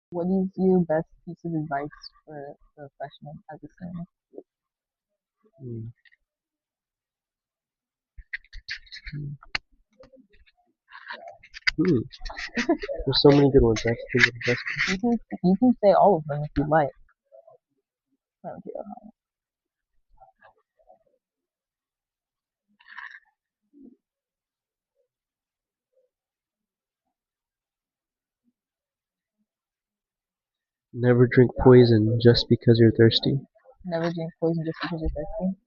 What is your best piece of advice for the freshman as a senior? Mm. Hmm. There's so many good ones. I have to think of the best You can say all of them if you like. I don't care. one. Never drink poison just because you're thirsty. Never drink poison just because you're thirsty.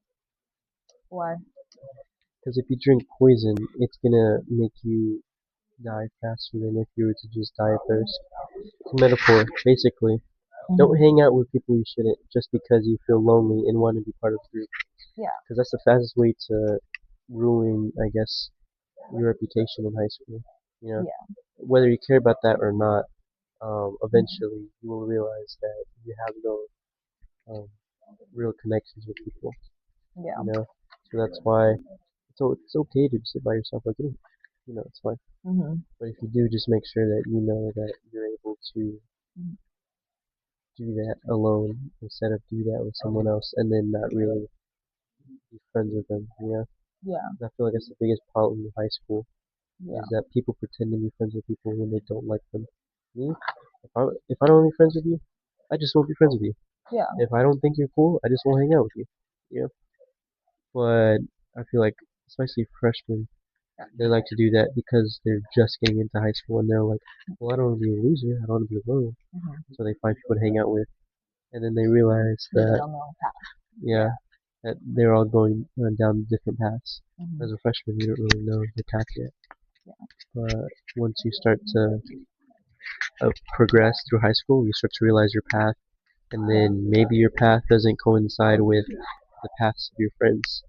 Why? Because if you drink poison, it's gonna make you die faster than if you were to just die of thirst. It's a metaphor, basically. Don't Hmm. hang out with people you shouldn't just because you feel lonely and want to be part of a group. Yeah. Because that's the fastest way to ruin, I guess, your reputation in high school. You know, Yeah. whether you care about that or not, eventually you will realize that you have no um, real connections with people. Yeah. You know, so that's why it's okay to sit by yourself. Like, it's fine. Hmm. But if you do, just make sure that you know that you're able to do that alone instead of do that with someone else and then not really be friends with them. Yeah. I feel like that's the biggest problem in high school Yeah. is that people pretend to be friends with people when they don't like them. Me, if I don't want to be friends with you, I just won't be friends with you. Yeah. If I don't think you're cool, I just won't hang out with you. You know, but I feel like especially freshmen, they like to do that because they're just getting into high school and they're like, well, I don't want to be a loser. I don't want to be alone. Hmm. So they find people to hang out with, and then they realize They get that on their own path. yeah, that they're all going down different paths. As Hmm. a freshman, you don't really know the path yet, Yeah. but once you start to progress through high school, you start to realize your path, and then maybe your path doesn't coincide with the paths of your friends,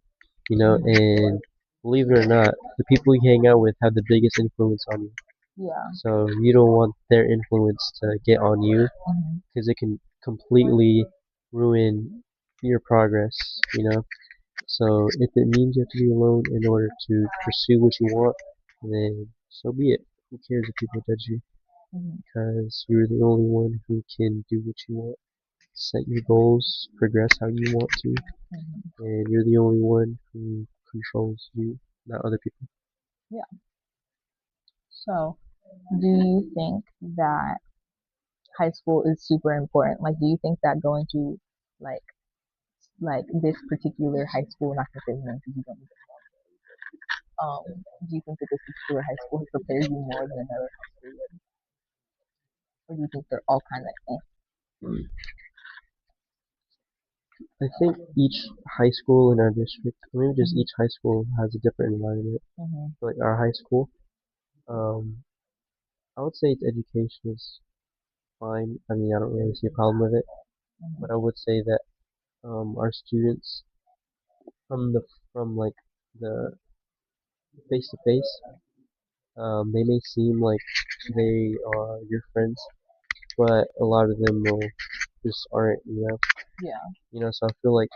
Hmm. and believe it or not, the people you hang out with have the biggest influence on you. Yeah. So you don't want their influence to get on you Hmm. because it can completely ruin your progress, you know? So if it means you have to be alone in order to pursue what you want, then so be it. Who cares if people judge you? Hmm. Because you're the only one who can do what you want. Set your goals, progress how you want to, Hmm. and you're the only one who controls you, not other people. Yeah. So, do you think that high school is super important? Like, do you think that going to like like this particular high school, not gonna say the name because you don't even do you think that this particular high school has prepared you more than another high school would? Or do you think they're all kind of I think each high school in our district, or maybe just hmm each high school, has a different environment. hmm Like our high school, um, I would say its education is fine. I mean, I don't really see a problem with it, hmm but I would say that our students from the from like the face to face, they may seem like they are your friends, but a lot of them will just aren't. Yeah. So I feel like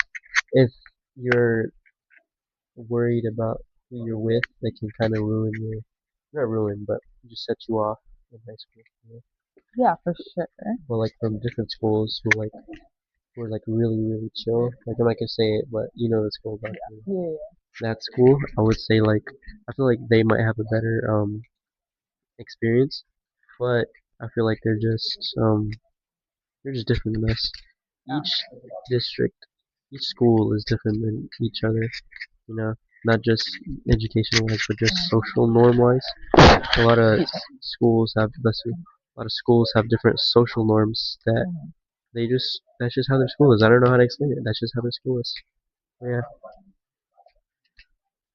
if you're worried about who you're with, they can kind of ruin your not ruin, but just set you off in high school. Yeah, for sure. Or like from different schools who are like really really chill. Like I'm not gonna say it, but you know the school about Yeah. Yeah. that school. I would say like I feel like they might have a better experience, but I feel like they're just different than us. Yeah. Each district, each school is different than each other. You know, not just education wise, but just Mhm. social norm wise. A lot of schools have a lot of schools have different social norms that Mhm. that's just how their school is. I don't know how to explain it. That's just how their school is. Yeah.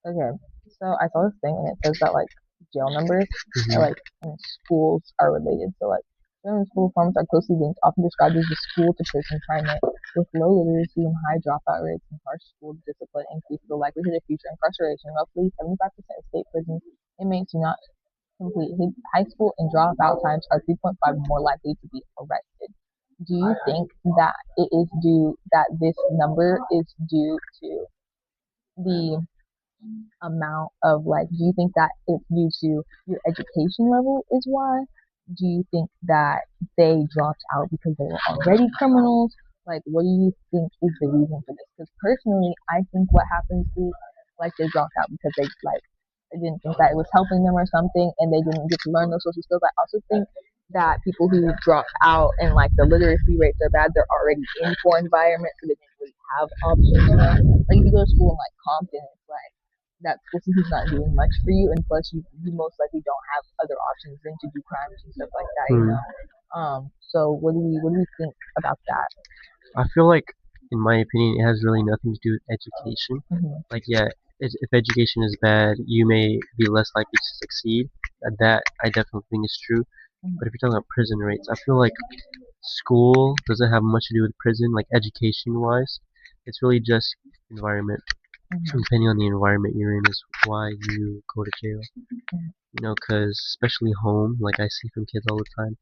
Okay, so I saw this thing and it says that like jail numbers are Hmm. like and schools are related. So like certain school performance are closely linked, often described as the school to prison climate, with low literacy and high dropout rates and harsh school discipline increase the likelihood of future incarceration. Roughly 75% of state prison inmates do not complete high school and dropout times are 3.5 more likely to be arrested. Do you think that it is due that this number is due to the amount of like, do you think that it's due to your education level is why? Do you think that they dropped out because they were already criminals? Like, what do you think is the reason for this? Because personally, I think what happens is like they dropped out because they didn't think that it was helping them or something, and they didn't get to learn those social skills. I also think that people who drop out and like the literacy rates are bad, they're already in poor environments, so they didn't really have options. You know, like if you go to school in like Compton, it's like that school system's not doing much for you, and plus you most likely don't have other options than to do crimes and stuff like that. You Hmm. know. So what do we think about that? I feel like, in my opinion, it has really nothing to do with education. Mm-hmm. Like, yeah, if education is bad, you may be less likely to succeed. That I definitely think is true. But if you're talking about prison rates, I feel like school doesn't have much to do with prison, like education wise. It's really just environment. Mm-hmm. Depending on the environment you're in, is why you go to jail. Because especially home, like I see from kids all the time,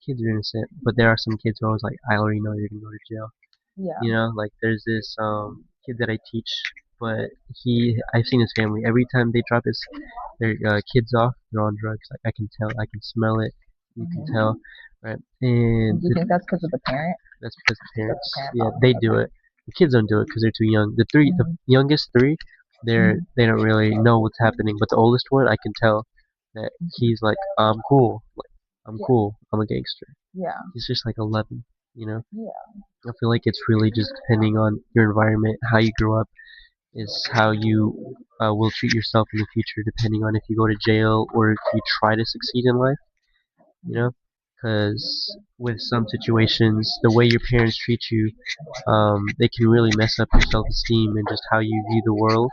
kids are innocent, but there are some kids who are always like, I already know you're gonna go to jail. Yeah. Like there's this kid that I teach, but I've seen his family. Every time they drop their kids off, they're on drugs. Like I can tell, I can smell it. You can Mm-hmm. tell, right? And Do you think that's because of the parent? that's because the That's the parents, parent. yeah, Oh, they do okay. it. The kids don't do it because they're too young. The Mm-hmm. youngest three, Mm-hmm. they don't really know what's happening. But the oldest one, I can tell that he's like, I'm cool. Like I'm Yeah. cool. I'm a gangster. Yeah. He's just like 11. You know. Yeah. I feel like it's really just depending on your environment, how you grow up, is how you will treat yourself in the future, depending on if you go to jail or if you try to succeed in life. You know, because with some situations, the way your parents treat you, they can really mess up your self-esteem and just how you view the world.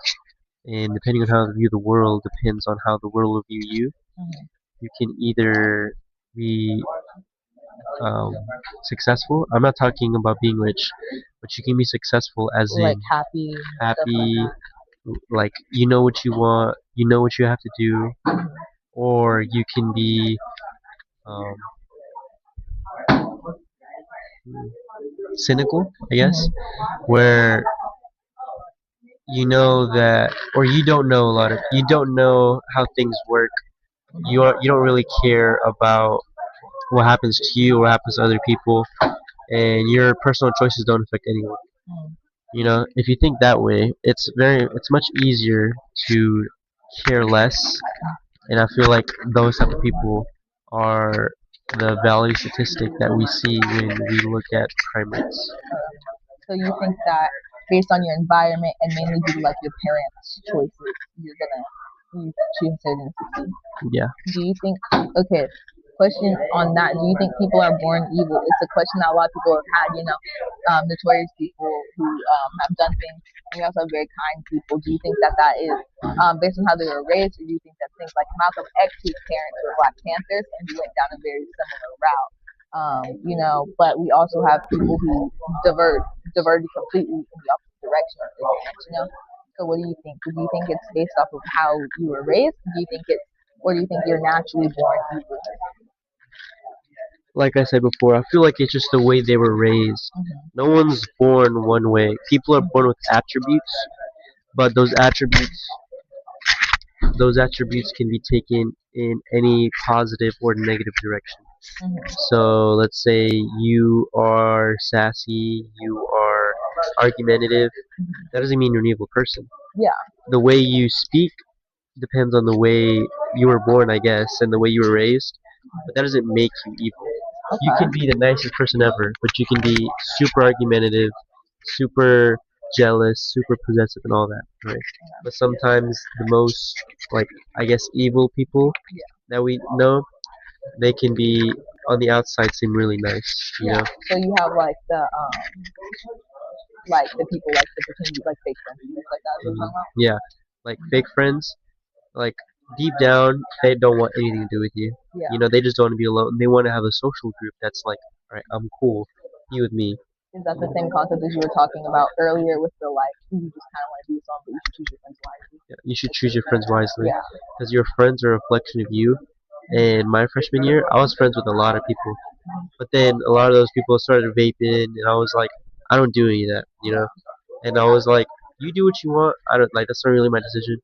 And depending on how you view the world, depends on how the world will view you. Mm-hmm. You can either be um, successful. I'm not talking about being rich, but you can be successful as Like in happy stuff like happy, that. like you know what you want, you know what you have to do, or you can be um, cynical, I guess, Mm-hmm. where you know that, or you don't know you don't know how things work. You don't really care about what happens to you or what happens to other people, and your personal choices don't affect anyone. Mm-hmm. If you think that way, it's much easier to care less, and I feel like those type of people are the value statistic that we see when we look at crime rates. So you think that based on your environment and mainly due to like your parents' choices, you choose certain succeed. Yeah. Do you think, okay, question on that, do you think people are born evil? It's a question that a lot of people have had, notorious people who have done things, and we also have very kind people. Do you think that that is based on how they were raised, or do you think that things like Malcolm X's parents were Black Panthers and he went down a very similar route? But we also have people who diverted completely in the opposite direction of their parents, So what do you think? Do you think it's based off of how you were raised? Or do you think you're naturally born evil? Like I said before, I feel like it's just the way they were raised. Mm-hmm. No one's born one way. People are born with attributes, but those attributes can be taken in any positive or negative direction. Mm-hmm. So let's say you are sassy, you are argumentative. That doesn't mean you're an evil person. Yeah. The way you speak depends on the way you were born, I guess, and the way you were raised. But that doesn't make you evil. You can Okay. be the nicest person ever, but you can be super argumentative, super jealous, super possessive, and all that, right? But sometimes the most, like, I guess, evil people Yeah. that we know, they can be on the outside seem really nice, you Yeah. know? So you have like the people like the pretend like fake friends and stuff like that. Is what you're Mhm. talking Yeah, like fake friends, like deep down, they don't want anything to do with you. about? Yeah. They just don't want to be alone. They want to have a social group that's like, all right, I'm cool, you with me. Is that the same concept as you were talking about earlier with the like you just kind of want to be with someone, but you should choose your friends wisely? Yeah, you should choose your friends wisely, Yeah. because your friends are a reflection of you. And my freshman year, I was friends with a lot of people, but then a lot of those people started vaping, and I was like, I don't do any of that, And I was like, you do what you want. I don't like that's not really my decision.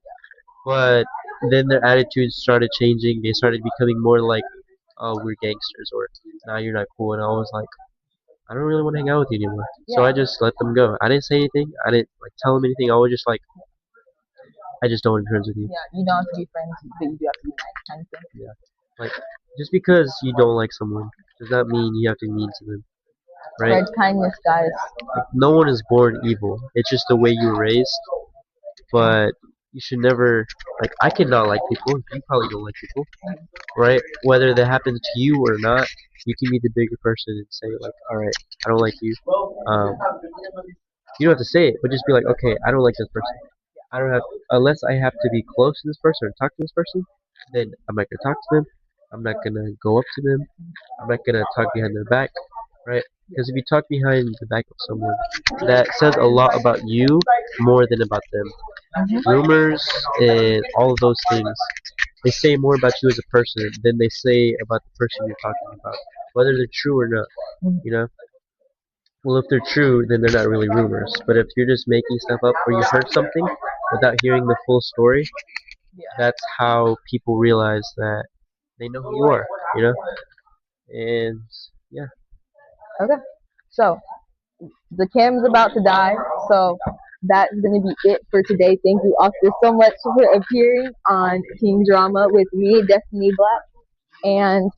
But then their attitudes started changing. They started becoming more like oh, we're gangsters, or now you're not cool, and I was like, I don't really want to hang out with you anymore. So I Yeah, just let them go. I didn't say anything. I didn't like tell them anything. I was just like, I just don't want to be friends with you. yeah. You don't have to be friends, but you do have to be nice, kind of thing. Yeah. Like, just because you don't like someone does not mean you have to be mean to them, right? Spread kindness, guys. Like, no one is born evil. It's just the way you were raised. But you should never like. I cannot like people. You probably don't like people, right? Whether that happens to you or not, you can be the bigger person and say like, all right, I don't like you. Um, you don't have to say it, but just be like, okay, I don't like this person. I don't have unless I have to be close to this person or talk to this person, then I'm not gonna talk to them. I'm not gonna go up to them. I'm not gonna talk behind their back, right? Because if you talk behind the back of someone, that says a lot about you more than about them. Rumors and all of those things, they say more about you as a person than they say about the person you're talking about, whether they're true or not. Mhm. You know, well, if they're true, then they're not really rumors. But if you're just making stuff up or you heard something without hearing the full story, Yeah. that's how people realize that they know who you are. You know, and yeah, Okay. So the cam's about to die. So that's going to be it for today. Thank you, Oscar, so much for appearing on Teen Drama with me, Destiny Black. And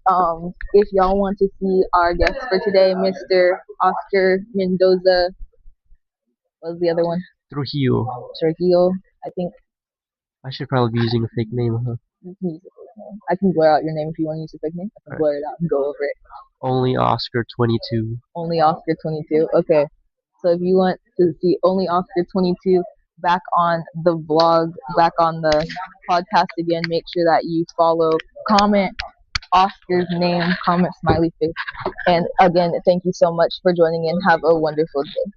if y'all want to see our guest for today, Mr. Oscar Mendoza, what was the other one? Trujillo. Trujillo, I think. I should probably be using a fake name, huh? You can use a fake name. I can blur out your name if you want to use a fake name. I can Alright. blur it out and go over it. Only Oscar 22. Only Oscar 22. Okay. So if you want to see Only Oscar 22 back on the vlog, back on the podcast again, make sure that you follow, comment Oscar's name, comment smiley face. And again, thank you so much for joining in. Have a wonderful day.